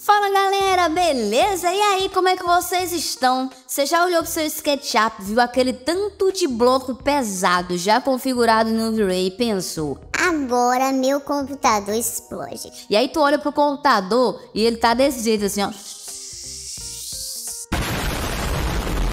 Fala galera, beleza? E aí, como é que vocês estão? Você já olhou pro seu SketchUp, viu aquele tanto de bloco pesado já configurado no V-Ray e pensou: agora meu computador explode. E aí tu olha pro computador e ele tá desse jeito assim, ó.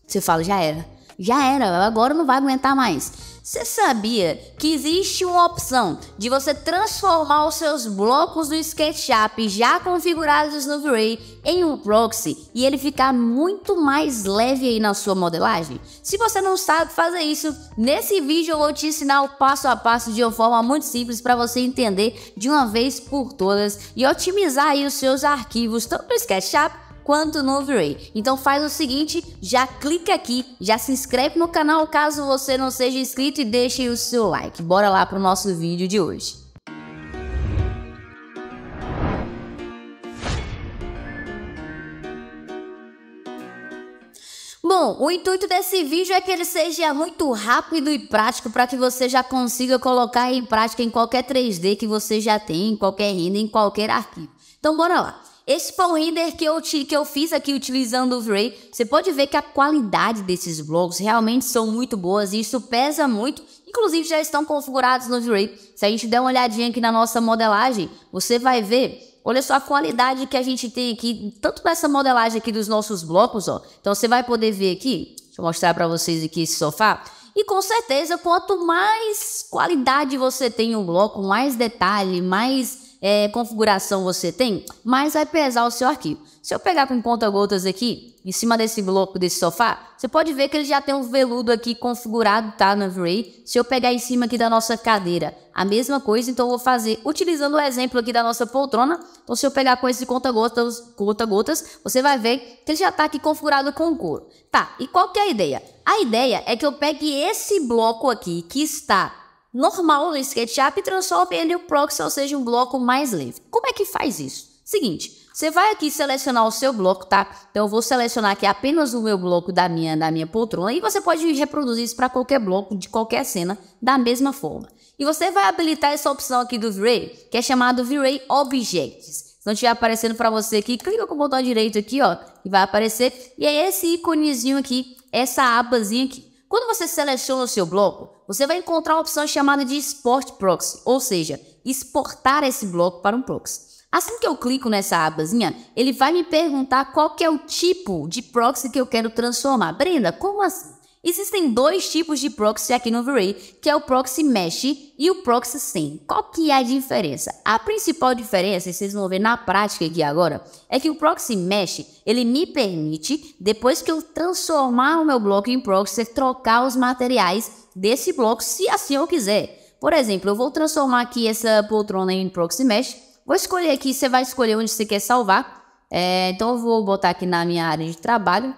Você fala, já era, agora não vai aguentar mais. Você sabia que existe uma opção de você transformar os seus blocos do SketchUp já configurados no V-Ray em um proxy e ele ficar muito mais leve aí na sua modelagem? Se você não sabe fazer isso, nesse vídeo eu vou te ensinar o passo a passo de uma forma muito simples para você entender de uma vez por todas e otimizar aí os seus arquivos tanto no SketchUp quanto no V-Ray. Então faz o seguinte, já clica aqui, já se inscreve no canal caso você não seja inscrito e deixe o seu like. Bora lá pro nosso vídeo de hoje. Bom, o intuito desse vídeo é que ele seja muito rápido e prático para que você já consiga colocar em prática em qualquer 3D que você já tem, em qualquer render, em qualquer arquivo. Então bora lá. Esse foi o render que eu fiz aqui utilizando o V-Ray. Você pode ver que a qualidade desses blocos realmente são muito boas e isso pesa muito. Inclusive já estão configurados no V-Ray. Se a gente der uma olhadinha aqui na nossa modelagem, você vai ver, olha só a qualidade que a gente tem aqui, tanto nessa modelagem aqui dos nossos blocos, ó. Então você vai poder ver aqui, deixa eu mostrar para vocês aqui esse sofá. E com certeza, quanto mais qualidade você tem no bloco, mais detalhe, mais configuração você tem, mais vai pesar o seu arquivo. Se eu pegar com conta-gotas aqui, em cima desse bloco desse sofá, você pode ver que ele já tem um veludo aqui configurado, tá, no V-Ray. Se eu pegar em cima aqui da nossa cadeira, a mesma coisa, então eu vou fazer, utilizando o exemplo aqui da nossa poltrona. Então se eu pegar com esse conta-gotas, você vai ver que ele já tá aqui configurado com couro. Tá, e qual que é a ideia? A ideia é que eu pegue esse bloco aqui, que está normal no SketchUp e transforme ele em um proxy, ou seja, um bloco mais leve. Como é que faz isso? Seguinte, você vai aqui selecionar o seu bloco, tá? Então eu vou selecionar aqui apenas o meu bloco da minha poltrona e você pode reproduzir isso para qualquer bloco de qualquer cena da mesma forma. E você vai habilitar essa opção aqui do V-Ray, que é chamado V-Ray Objects. Se não estiver aparecendo para você aqui, clica com o botão direito aqui, ó, e vai aparecer. E é esse íconezinho aqui, essa abazinha aqui. Quando você seleciona o seu bloco, você vai encontrar uma opção chamada de Export Proxy, ou seja, exportar esse bloco para um proxy. Assim que eu clico nessa abazinha, ele vai me perguntar qual que é o tipo de proxy que eu quero transformar. Brenda, como assim? Existem dois tipos de proxy aqui no V-Ray, que é o proxy mesh e o proxy scene. Qual que é a diferença? A principal diferença, e vocês vão ver na prática aqui agora, é que o proxy mesh, ele me permite, depois que eu transformar o meu bloco em proxy, trocar os materiais desse bloco, se assim eu quiser. Por exemplo, eu vou transformar aqui essa poltrona em proxy mesh, vou escolher aqui, você vai escolher onde você quer salvar. Então eu vou botar aqui na minha área de trabalho.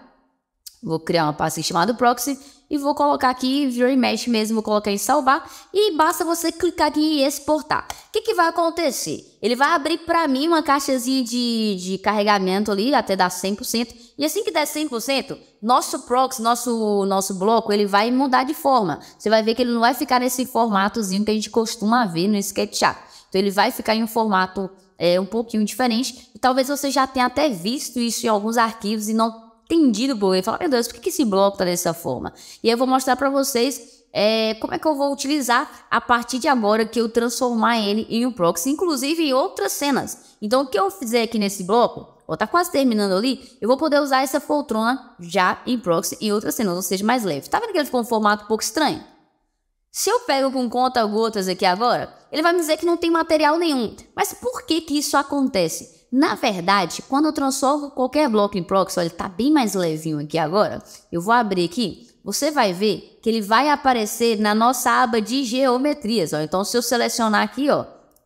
Vou criar uma pasta chamada proxy e vou colocar aqui V-Ray Mesh mesmo, vou colocar em salvar e basta você clicar aqui em exportar. O que vai acontecer? Ele vai abrir para mim uma caixazinha de carregamento ali até dar 100% e assim que der 100%, nosso proxy, nosso bloco, ele vai mudar de forma. Você vai ver que ele não vai ficar nesse formatozinho que a gente costuma ver no SketchUp. Então ele vai ficar em um formato um pouquinho diferente e talvez você já tenha até visto isso em alguns arquivos e não entendido por ele, falar, meu Deus, por que esse bloco tá dessa forma? E eu vou mostrar para vocês como é que eu vou utilizar a partir de agora que eu transformar ele em um proxy, inclusive em outras cenas. Então o que eu fizer aqui nesse bloco, ó, tá quase terminando ali, eu vou poder usar essa poltrona já em proxy em outras cenas, ou seja, mais leve. Tá vendo que ele ficou um formato um pouco estranho? Se eu pego com conta-gotas aqui agora, ele vai me dizer que não tem material nenhum. Mas por que que isso acontece? Na verdade, quando eu transformo qualquer bloco em proxy, olha, ele tá bem mais levinho aqui agora. Eu vou abrir aqui, você vai ver que ele vai aparecer na nossa aba de geometrias, ó. Então, se eu selecionar aqui, ó,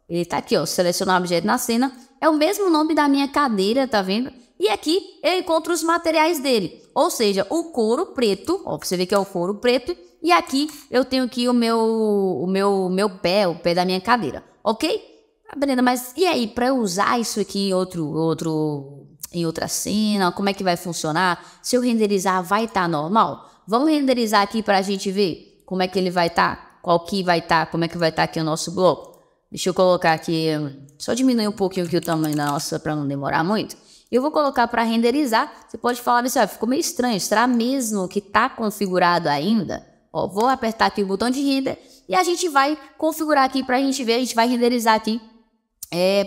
ele tá aqui, ó, selecionar objeto na cena, é o mesmo nome da minha cadeira, tá vendo? E aqui eu encontro os materiais dele, ou seja, o couro preto, ó, você vê que é o couro preto, e aqui eu tenho aqui o meu pé, o pé da minha cadeira, ok? Brenda, mas e aí, para eu usar isso aqui em outra cena, como é que vai funcionar? Se eu renderizar, vai estar normal? Vamos renderizar aqui para a gente ver como é que ele vai estar, como é que vai estar aqui o nosso bloco. deixa eu colocar aqui, só diminuir um pouquinho aqui o tamanho da nossa para não demorar muito. Eu vou colocar para renderizar. Você pode falar assim, ó, ficou meio estranho, será mesmo que está configurado ainda? Ó, vou apertar aqui o botão de render e a gente vai configurar aqui para a gente ver, a gente vai renderizar aqui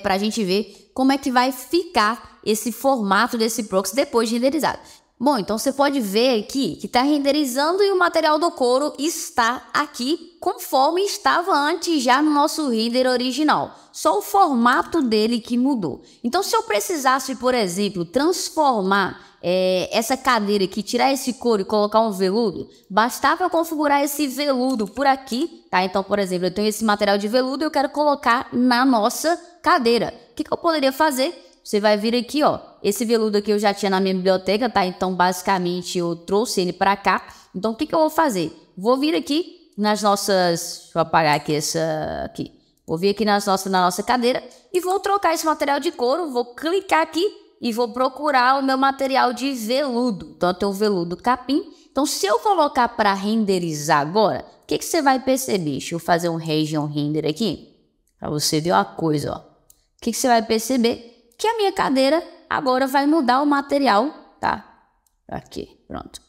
para a gente ver como é que vai ficar esse formato desse proxy depois de renderizado. Bom, então você pode ver aqui que está renderizando e o material do couro está aqui conforme estava antes já no nosso render original. Só o formato dele que mudou. Então se eu precisasse, por exemplo, transformar essa cadeira aqui, tirar esse couro e colocar um veludo, bastava configurar esse veludo por aqui, tá? Então, por exemplo, eu tenho esse material de veludo e eu quero colocar na nossa cadeira. O que eu poderia fazer? Você vai vir aqui, ó, esse veludo aqui eu já tinha na minha biblioteca, tá? Então, basicamente, eu trouxe ele pra cá. Então, o que eu vou fazer? Vou vir aqui nas nossas... Deixa eu apagar aqui essa aqui. Vou vir aqui na nossa cadeira e vou trocar esse material de couro. Vou clicar aqui e vou procurar o meu material de veludo. Então, eu tenho o veludo capim. Então, se eu colocar para renderizar agora, o que você vai perceber? Deixa eu fazer um region render aqui, para você ver uma coisa, ó. O que você vai perceber? Que a minha cadeira agora vai mudar o material, tá? Aqui, pronto.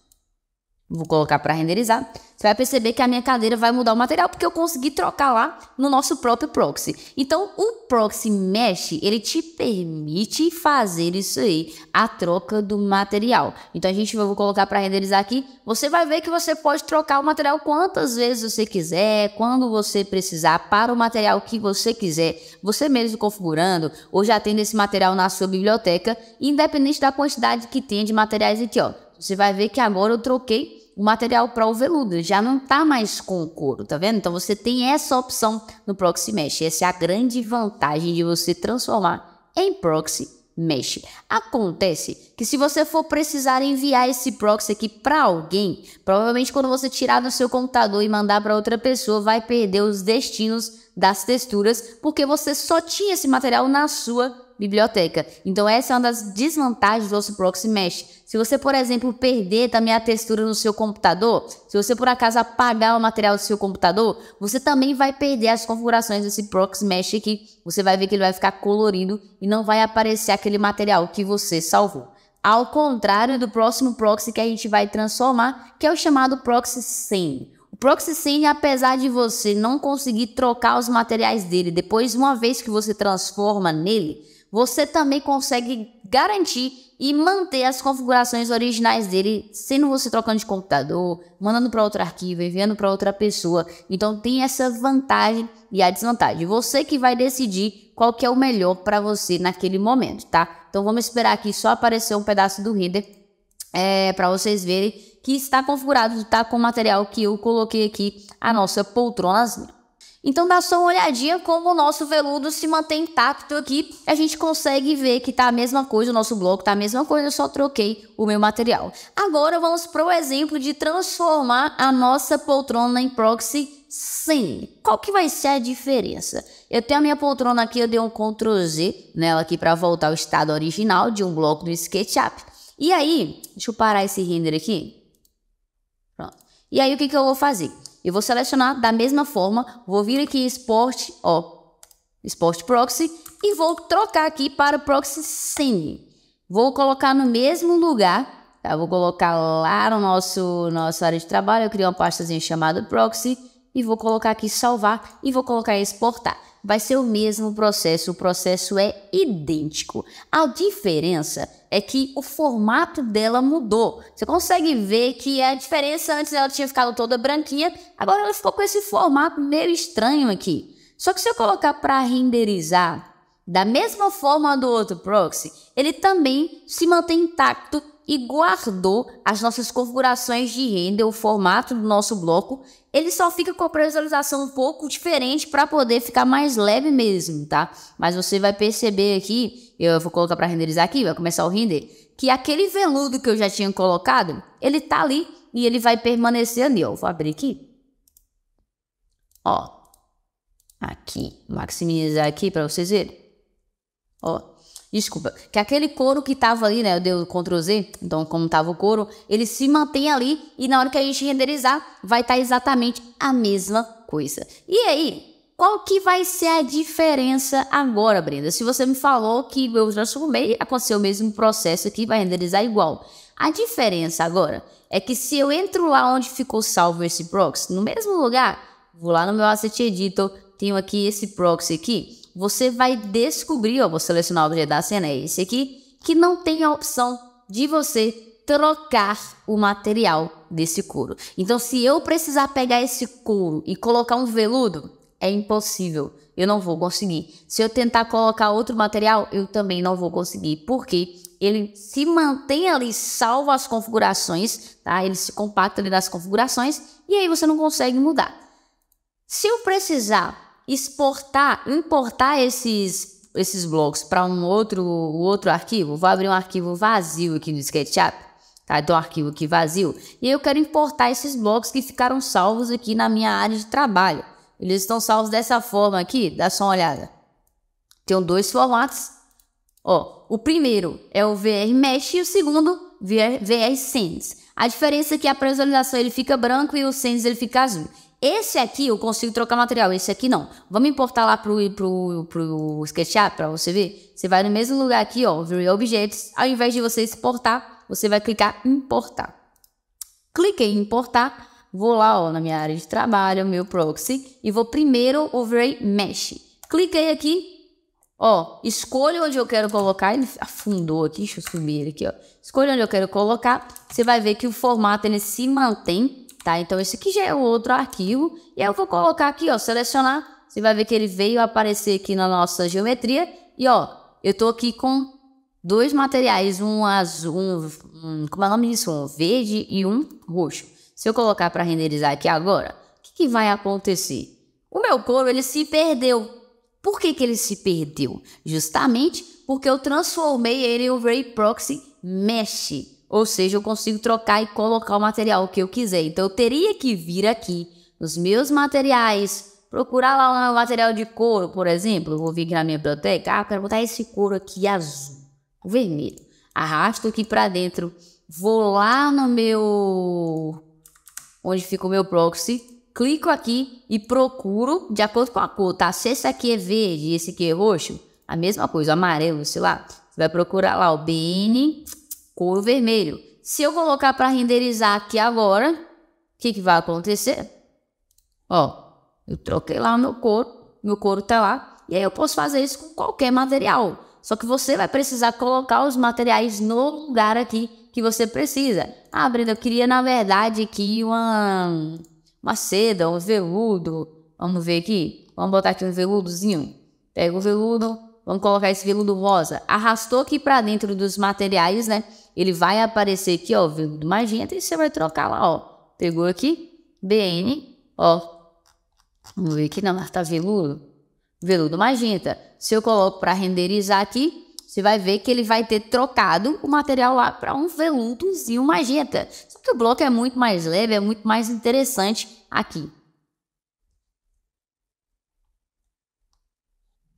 Vou colocar para renderizar. Você vai perceber que a minha cadeira vai mudar o material porque eu consegui trocar lá no nosso próprio proxy. Então, o proxy mesh, ele te permite fazer isso aí, a troca do material. Então, eu vou colocar para renderizar aqui. Você vai ver que você pode trocar o material quantas vezes você quiser, quando você precisar, para o material que você quiser. Você mesmo configurando ou já tendo esse material na sua biblioteca, independente da quantidade que tem de materiais aqui, ó. Você vai ver que agora eu troquei o material para o veludo, já não tá mais com o couro, tá vendo? Então você tem essa opção no Proxy Mesh. Essa é a grande vantagem de você transformar em Proxy Mesh. Acontece que se você for precisar enviar esse proxy aqui para alguém, provavelmente quando você tirar do seu computador e mandar para outra pessoa, vai perder os destinos das texturas, porque você só tinha esse material na sua biblioteca. Então essa é uma das desvantagens do nosso Proxy Mesh. Se você, por exemplo, perder também a textura no seu computador, se você por acaso apagar o material do seu computador, você também vai perder as configurações desse Proxy Mesh aqui. Você vai ver que ele vai ficar colorido e não vai aparecer aquele material que você salvou. Ao contrário do próximo proxy que a gente vai transformar, que é o chamado Proxy Scene. O Proxy Scene, apesar de você não conseguir trocar os materiais dele, depois, uma vez que você transforma nele, você também consegue garantir e manter as configurações originais dele, sendo você trocando de computador, mandando para outro arquivo, enviando para outra pessoa. Então tem essa vantagem e a desvantagem. Você que vai decidir qual que é o melhor para você naquele momento, tá? Então vamos esperar aqui só aparecer um pedaço do render para vocês verem que está configurado, tá com o material que eu coloquei aqui, a nossa poltronazinha. Então dá só uma olhadinha como o nosso veludo se mantém intacto aqui. A gente consegue ver que tá a mesma coisa, o nosso bloco tá a mesma coisa, eu só troquei o meu material. Agora vamos para o exemplo de transformar a nossa poltrona em Proxy Scene. Qual que vai ser a diferença? Eu tenho a minha poltrona aqui, eu dei um Ctrl Z nela aqui para voltar ao estado original de um bloco do SketchUp. E aí, deixa eu parar esse render aqui. Pronto. E aí o que eu vou fazer? Eu vou selecionar da mesma forma, vou vir aqui em Export, Export Proxy e vou trocar aqui para Proxy Scene. Vou colocar no mesmo lugar, tá? Vou colocar lá no nossa área de trabalho, eu criei uma pastazinha chamada Proxy e vou colocar aqui salvar e vou colocar exportar. Vai ser o mesmo processo, o processo é idêntico. A diferença é que o formato dela mudou. Você consegue ver que a diferença, antes ela tinha ficado toda branquinha, agora ela ficou com esse formato meio estranho aqui. Só que se eu colocar para renderizar, da mesma forma do outro proxy, ele também se mantém intacto e guardou as nossas configurações de render, o formato do nosso bloco. Ele só fica com a visualização um pouco diferente para poder ficar mais leve mesmo, tá? Mas você vai perceber aqui, eu vou colocar para renderizar aqui, vai começar o render, que aquele veludo que eu já tinha colocado, ele tá ali e ele vai permanecer ali, ó. Vou abrir aqui. Ó. Aqui, maximizar aqui para vocês verem. Ó. Desculpa, que aquele couro que tava ali, né, eu dei o Ctrl Z, então como tava o couro, ele se mantém ali e na hora que a gente renderizar, vai estar exatamente a mesma coisa. E aí, qual que vai ser a diferença agora, Brenda? Se você me falou que eu transformei, aconteceu o mesmo processo aqui, vai renderizar igual. A diferença agora é que se eu entro lá onde ficou salvo esse proxy, no mesmo lugar, vou lá no meu Asset Editor, tenho aqui esse proxy aqui, você vai descobrir, ó, vou selecionar o objeto da cena, é esse aqui, que não tem a opção de você trocar o material desse couro. Então, se eu precisar pegar esse couro e colocar um veludo, é impossível, eu não vou conseguir. Se eu tentar colocar outro material, eu também não vou conseguir, porque ele se mantém ali salvo as configurações, tá? Ele se compacta ali nas configurações e aí você não consegue mudar. Se eu precisar importar esses blocos para um outro arquivo, vou abrir um arquivo vazio aqui no SketchUp, tá? Então, um arquivo aqui vazio, e eu quero importar esses blocos que ficaram salvos aqui na minha área de trabalho. Eles estão salvos dessa forma aqui, dá só uma olhada. Tem dois formatos. Ó, o primeiro é o VR Mesh e o segundo VR Scenes. A diferença é que a visualização ele fica branco e o Scenes ele fica azul. Esse aqui eu consigo trocar material, esse aqui não. Vamos importar lá pro SketchUp para você ver. Você vai no mesmo lugar aqui, ó, View Objects. Ao invés de você exportar, você vai clicar em importar. Cliquei em importar, vou lá, ó, na minha área de trabalho, meu proxy, e vou primeiro over Mesh. Cliquei aqui, ó, escolho onde eu quero colocar, ele afundou aqui, deixa eu subir ele aqui, ó. Escolho onde eu quero colocar, você vai ver que o formato ele se mantém, tá? Então esse aqui já é o outro arquivo, e aí eu vou colocar aqui, ó, selecionar, você vai ver que ele veio aparecer aqui na nossa geometria, e ó, eu tô aqui com dois materiais, um azul, como é o nome disso? Um verde e um roxo. Se eu colocar para renderizar aqui agora, o que vai acontecer? O meu couro ele se perdeu. Por que ele se perdeu? Justamente porque eu transformei ele em Ray Proxy Mesh. Ou seja, eu consigo trocar e colocar o material que eu quiser. Então eu teria que vir aqui nos meus materiais, procurar lá um material de couro, por exemplo. Eu vou vir aqui na minha biblioteca, eu quero botar esse couro aqui azul, vermelho. Arrasto aqui para dentro, vou lá no meu... onde fica o meu proxy, clico aqui e procuro de acordo com a cor, tá? Se esse aqui é verde e esse aqui é roxo, a mesma coisa, amarelo, sei lá. Você vai procurar lá o BN, couro vermelho. Se eu colocar para renderizar aqui agora, o que vai acontecer? Ó, eu troquei lá o meu couro tá lá, e aí eu posso fazer isso com qualquer material. Só que você vai precisar colocar os materiais no lugar aqui que você precisa. Ah, Brenda, eu queria na verdade aqui uma seda, um veludo. Vamos ver aqui. Vamos botar aqui um veludozinho. Pega o veludo, vamos colocar esse veludo rosa. Arrastou aqui para dentro dos materiais, né? Ele vai aparecer aqui, ó, veludo magenta, e você vai trocar lá, ó. Pegou aqui, BN, ó. Vamos ver aqui, não, tá veludo magenta. Se eu coloco para renderizar aqui, você vai ver que ele vai ter trocado o material lá para um veludozinho magenta. Só que o bloco é muito mais leve, é muito mais interessante aqui.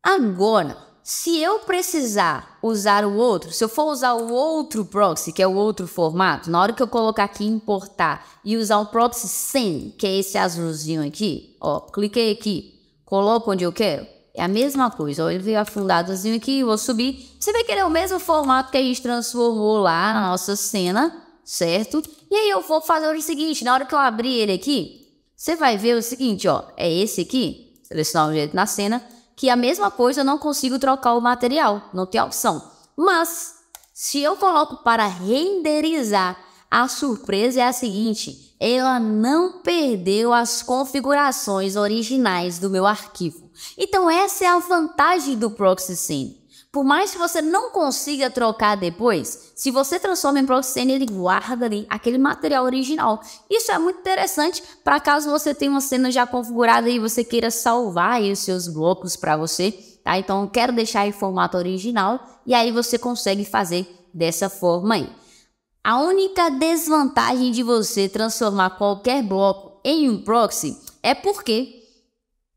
Agora, se eu precisar usar o outro, se eu for usar o outro proxy, que é o outro formato, na hora que eu colocar aqui importar e usar um proxy sem, que é esse azulzinho aqui, ó, cliquei aqui, coloco onde eu quero. É a mesma coisa, ó, ele veio afundadozinho aqui, vou subir. Você vê que ele é o mesmo formato que a gente transformou lá na nossa cena, certo? E aí eu vou fazer o seguinte, na hora que eu abrir ele aqui, você vai ver o seguinte, ó, é esse aqui, selecionar o objeto na cena, que a mesma coisa eu não consigo trocar o material, não tem opção. Mas, se eu coloco para renderizar, a surpresa é a seguinte, ela não perdeu as configurações originais do meu arquivo. Então essa é a vantagem do Proxy Scene. Por mais que você não consiga trocar depois, se você transforma em Proxy Scene, ele guarda ali aquele material original. Isso é muito interessante para caso você tenha uma cena já configurada e você queira salvar aí os seus blocos para você, tá? Então eu quero deixar em formato original e aí você consegue fazer dessa forma aí. A única desvantagem de você transformar qualquer bloco em um proxy é porque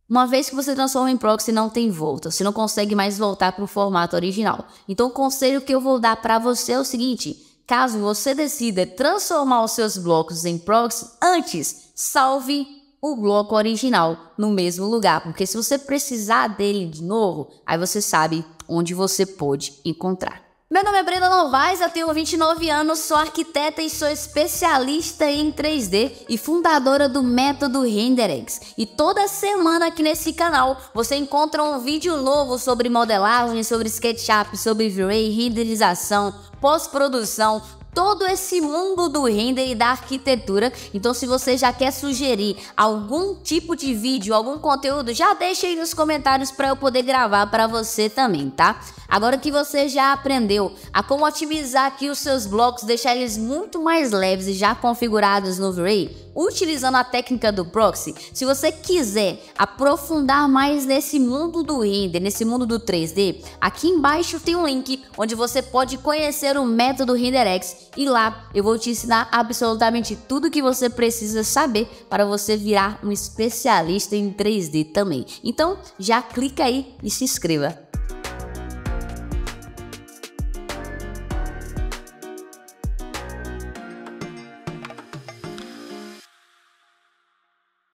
uma vez que você transforma em proxy, não tem volta. Você não consegue mais voltar para o formato original. Então, o conselho que eu vou dar para você é o seguinte. Caso você decida transformar os seus blocos em proxy, antes salve o bloco original no mesmo lugar, porque se você precisar dele de novo, aí você sabe onde você pode encontrar. Meu nome é Brenda Novaes, eu tenho 29 anos, sou arquiteta e sou especialista em 3D e fundadora do método RenderX. E toda semana aqui nesse canal você encontra um vídeo novo sobre modelagem, sobre SketchUp, sobre V-Ray, renderização, pós-produção, todo esse mundo do render e da arquitetura. Então se você já quer sugerir algum tipo de vídeo, algum conteúdo, já deixa aí nos comentários para eu poder gravar para você também, tá? Agora que você já aprendeu a como otimizar aqui os seus blocos, deixar eles muito mais leves e já configurados no V-Ray, utilizando a técnica do proxy, se você quiser aprofundar mais nesse mundo do render, nesse mundo do 3D, aqui embaixo tem um link onde você pode conhecer o método RenderX e lá eu vou te ensinar absolutamente tudo que você precisa saber para você virar um especialista em 3D também. Então já clica aí e se inscreva.